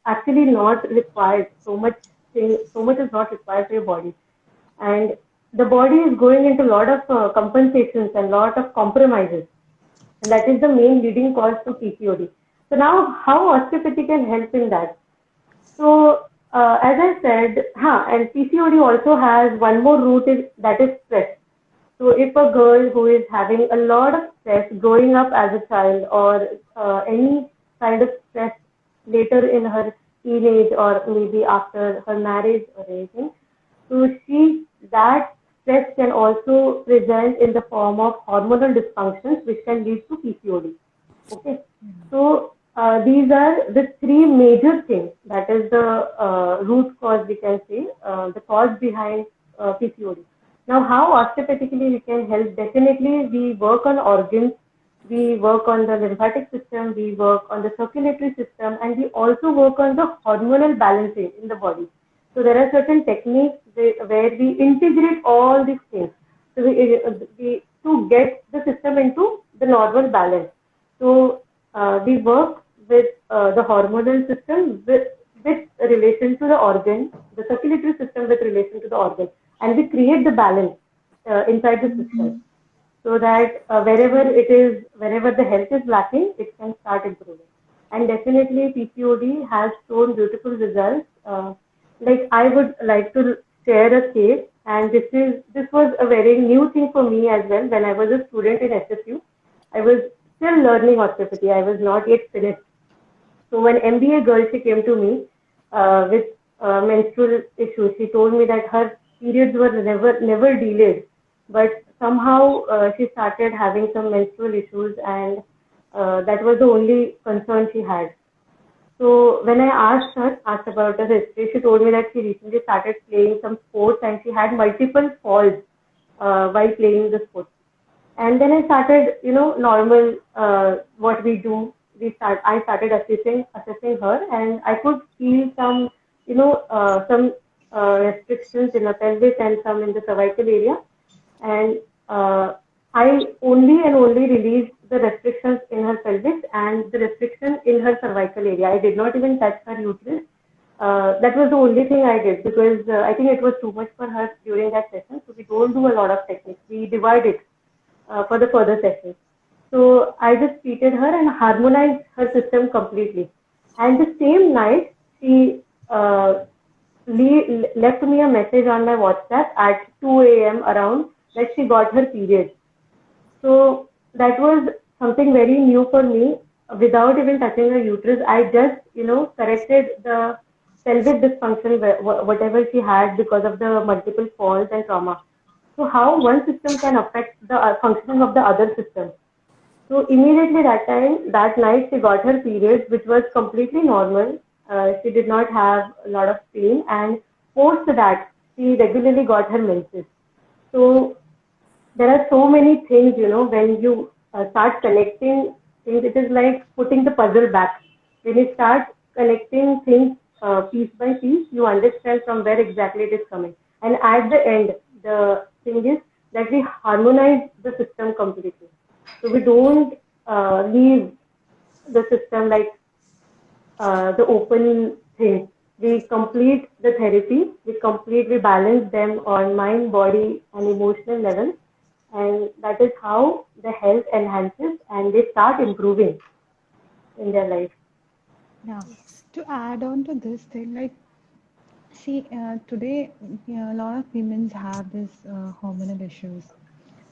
actually not required. So much is not required for your body, and the body is going into a lot of compensations and lot of compromises, and that is the main leading cause for PCOD. So now, how osteopathy can help in that? So, as I said, and PCOD also has one more root that is stress. So, if a girl who is having a lot of stress growing up as a child, or any kind of stress later in her teenage or maybe after her marriage or anything, so that stress can also present in the form of hormonal dysfunctions, which can lead to PCOD. Okay, so these are the three major things. That is the root cause, we can say, the cause behind PCOD. Now, how osteopathically we can help? Definitely, we work on organs, we work on the lymphatic system, we work on the circulatory system, and we also work on the hormonal balancing in the body. So there are certain techniques where we integrate all these things. So to get the system into the normal balance. So we work with the hormonal system with relation to the organ, the circulatory system with relation to the organ, and we create the balance inside the system, so that wherever the health is lacking, it can start improving. And definitely, PCOD has shown beautiful results. Like I would like to share a case, and this was a very new thing for me as well. When I was a student in SSU, I was still learning osteopathy. I was not yet finished. So when MBA girl, she came to me with menstrual issues. She told me that her periods were never delayed, but somehow she started having some menstrual issues, and that was the only concern she had. So when I asked about her history, she told me that she recently started playing some sports and she had multiple falls while playing the sports. And then I started, normal what we do. I started assessing her, and I could feel some restrictions in the pelvis and some in the cervical area. And I only and only released the restrictions in her pelvis and the restriction in her cervical area. I did not even touch her uterus. That was the only thing I did because I think it was too much for her during that session. So we don't do a lot of techniques. We divide it for the further sessions. So I just treated her and harmonized her system completely. And the same night, she left me a message on my WhatsApp at 2 a.m. around that she got her period. So that was something very new for me. Without even touching her uterus, I just, corrected the pelvic dysfunction, whatever she had because of the multiple falls and trauma. So how one system can affect the functioning of the other system. So immediately that night, she got her period, which was completely normal. She did not have a lot of pain, and post that, she regularly got her menses. So there are so many things, when you start connecting things, it is like putting the puzzle back. When you start connecting things piece by piece, you understand from where exactly it is coming. And at the end, the thing is that we harmonize the system completely. So we don't leave the system like the open thing. We complete the therapy, we balance them on mind, body, and emotional level. And that is how the health enhances and they start improving in their life. Yeah. To add on to this thing, like, see, today a lot of women have this hormonal issues.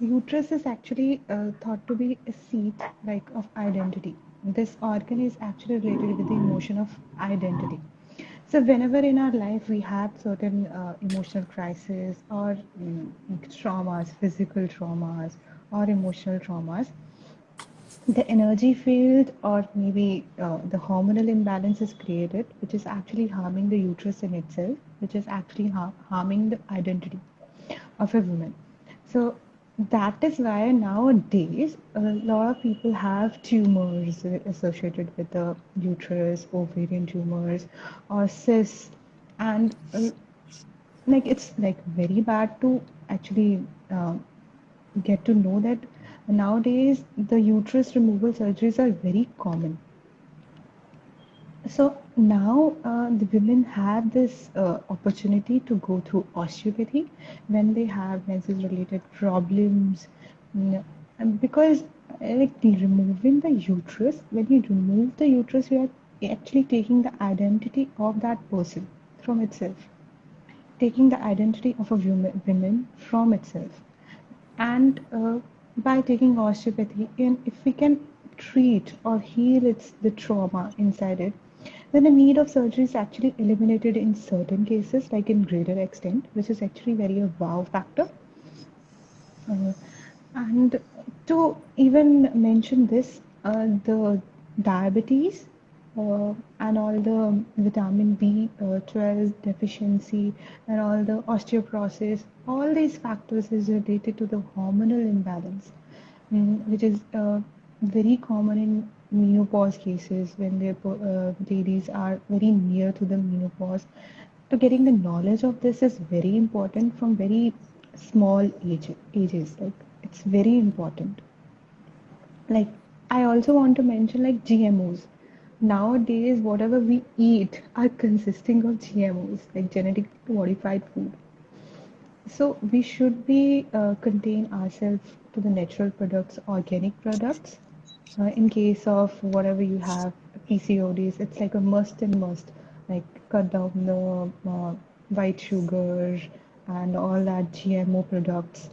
Uterus is actually thought to be a seat like of identity. This organ is actually related with the emotion of identity. So whenever in our life we have certain emotional crises or like traumas, physical traumas or emotional traumas, the energy field or maybe the hormonal imbalance is created, which is actually harming the uterus in itself, which is actually harming the identity of a woman. So that is why nowadays a lot of people have tumors associated with the uterus, ovarian tumors, or cysts, and like it's like very bad to actually get to know that nowadays the uterus removal surgeries are very common. So now the women have this opportunity to go through osteopathy when they have menses related problems. And because like removing the uterus, when you remove the uterus, you are actually taking the identity of that person from itself, taking the identity of a woman from itself. And by taking osteopathy, and if we can treat or heal the trauma inside it, then the need of surgery is actually eliminated in certain cases, like in greater extent, which is actually very a wow factor. Uh, and to even mention this, the diabetes and all the vitamin B12 deficiency and all the osteoporosis, all these factors is related to the hormonal imbalance, which is very common in menopause cases when the ladies are very near to the menopause. So getting the knowledge of this is very important from very small ages. Like it's very important. Like I also want to mention like GMOs. Nowadays, whatever we eat are consisting of GMOs, like genetically modified food. So we should be contain ourselves to the natural products, organic products. In case of whatever you have, PCODs, it's like a must and must. Like cut down the white sugar and all that GMO products.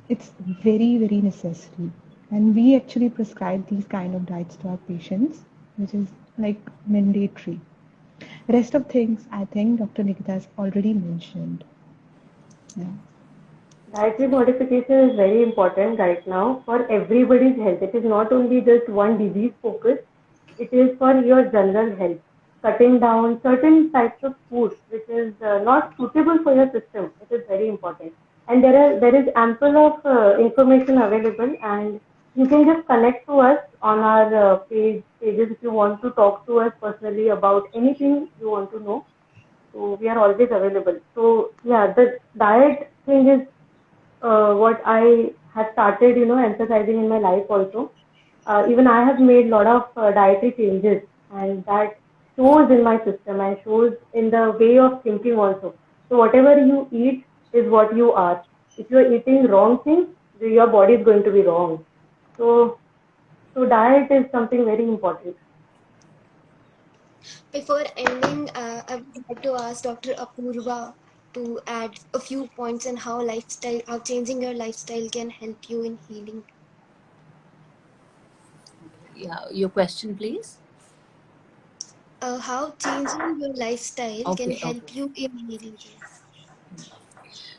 It's very, very necessary. And we actually prescribe these kind of diets to our patients, which is like mandatory. Rest of things, I think Dr. Nikita has already mentioned. Yeah. Dietary modification is very important right now for everybody's health. It is not only just one disease focus, it is for your general health. Cutting down certain types of food which is not suitable for your system, it is very important. And there is ample of information available, and you can just connect to us on our pages if you want to talk to us personally about anything you want to know. So we are always available. So yeah, the diet thing is what I has started, emphasizing in my life also. Even I have made a lot of dietary changes, and that shows in my system and shows in the way of thinking also. So whatever you eat is what you are. If you are eating wrong things, your body is going to be wrong. So, so diet is something very important. Before ending, I would like to ask Dr. Apurva to add a few points on how changing your lifestyle can help you in healing. Yeah, your question, please. How changing your lifestyle can Okay, help okay. you in healing. Yes.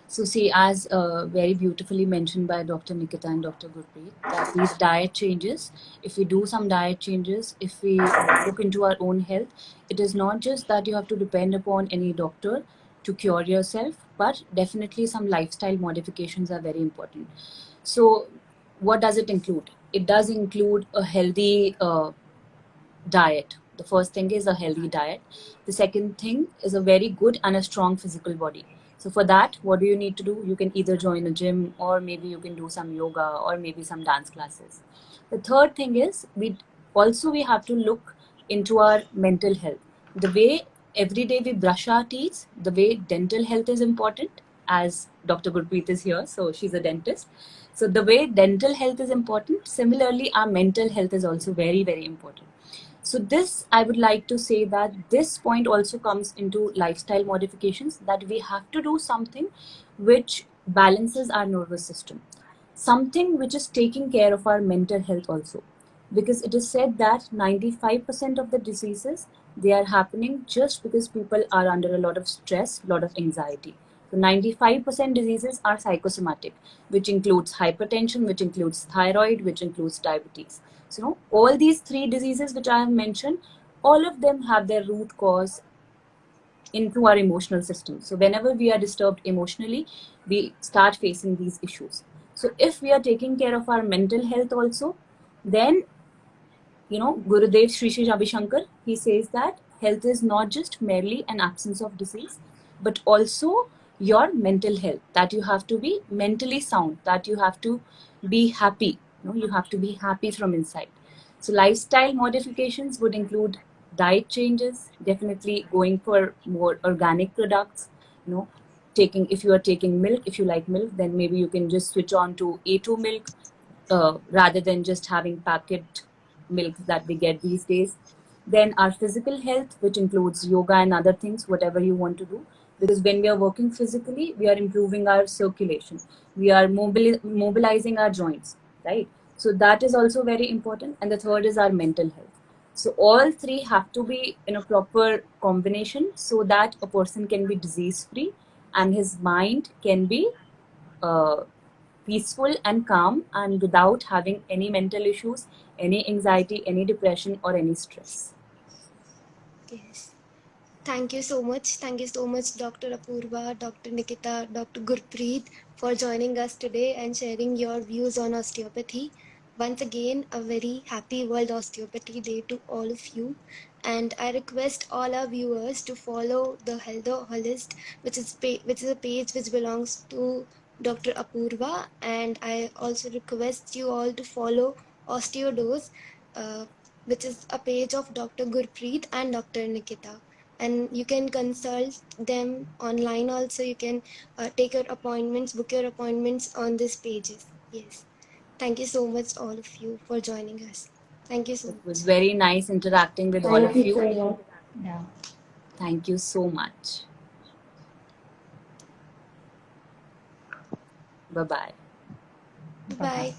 So see, as very beautifully mentioned by Dr. Nikita and Dr. Gurpreet, that these diet changes, if we do some diet changes, if we look into our own health, it is not just that you have to depend upon any doctor to cure yourself, but definitely some lifestyle modifications are very important. So what does it include? It does include a healthy diet. The first thing is a healthy diet. The second thing is a very good and a strong physical body. So for that, what do you need to do? You can either join a gym, or maybe you can do some yoga, or maybe some dance classes. The third thing is we have to look into our mental health. The way every day we brush our teeth, the way dental health is important, as Dr. Gurpreet is here, so she's a dentist. So the way dental health is important, similarly our mental health is also very, very important. So this, I would like to say that this point also comes into lifestyle modifications, that we have to do something which balances our nervous system, something which is taking care of our mental health also, because it is said that 95% of the diseases, they are happening just because people are under a lot of stress, lot of anxiety. So 95% diseases are psychosomatic, which includes hypertension, which includes thyroid, which includes diabetes. So all these three diseases which I have mentioned, all of them have their root cause into our emotional system. So whenever we are disturbed emotionally, we start facing these issues. So if we are taking care of our mental health also, then Gurudev Sri Sri Ravi Shankar, he says that health is not just merely an absence of disease, but also your mental health, that you have to be mentally sound, that you have to be happy, you have to be happy from inside. So lifestyle modifications would include diet changes, definitely going for more organic products, you know, if you are taking milk, if you like milk, then maybe you can just switch on to A2 milk, rather than just having packet milk that we get these days. Then our physical health, which includes yoga and other things, whatever you want to do. Because when we are working physically, we are improving our circulation. We are mobilizing our joints, right? So that is also very important. And the third is our mental health. So all three have to be in a proper combination so that a person can be disease free and his mind can be uh, peaceful and calm and without having any mental issues, any anxiety, any depression, or any stress. Yes. Thank you so much. Thank you so much, Dr. Apurva, Dr. Nikita, Dr. Gurpreet, for joining us today and sharing your views on osteopathy. Once again, a very happy World Osteopathy Day to all of you. And I request all our viewers to follow the Healther Holist, which is a page which belongs to Dr. Apurva. And I also request you all to follow Osteodose, uh, which is a page of Dr. Gurpreet and Dr. Nikita, and you can consult them online also. You can take your appointments, book your appointments on these pages. Yes, thank you so much all of you for joining us. Thank you so It was much. very nice interacting with all Thank of you you. so much. Yeah. Thank you so much. Bye bye. Bye bye. Bye.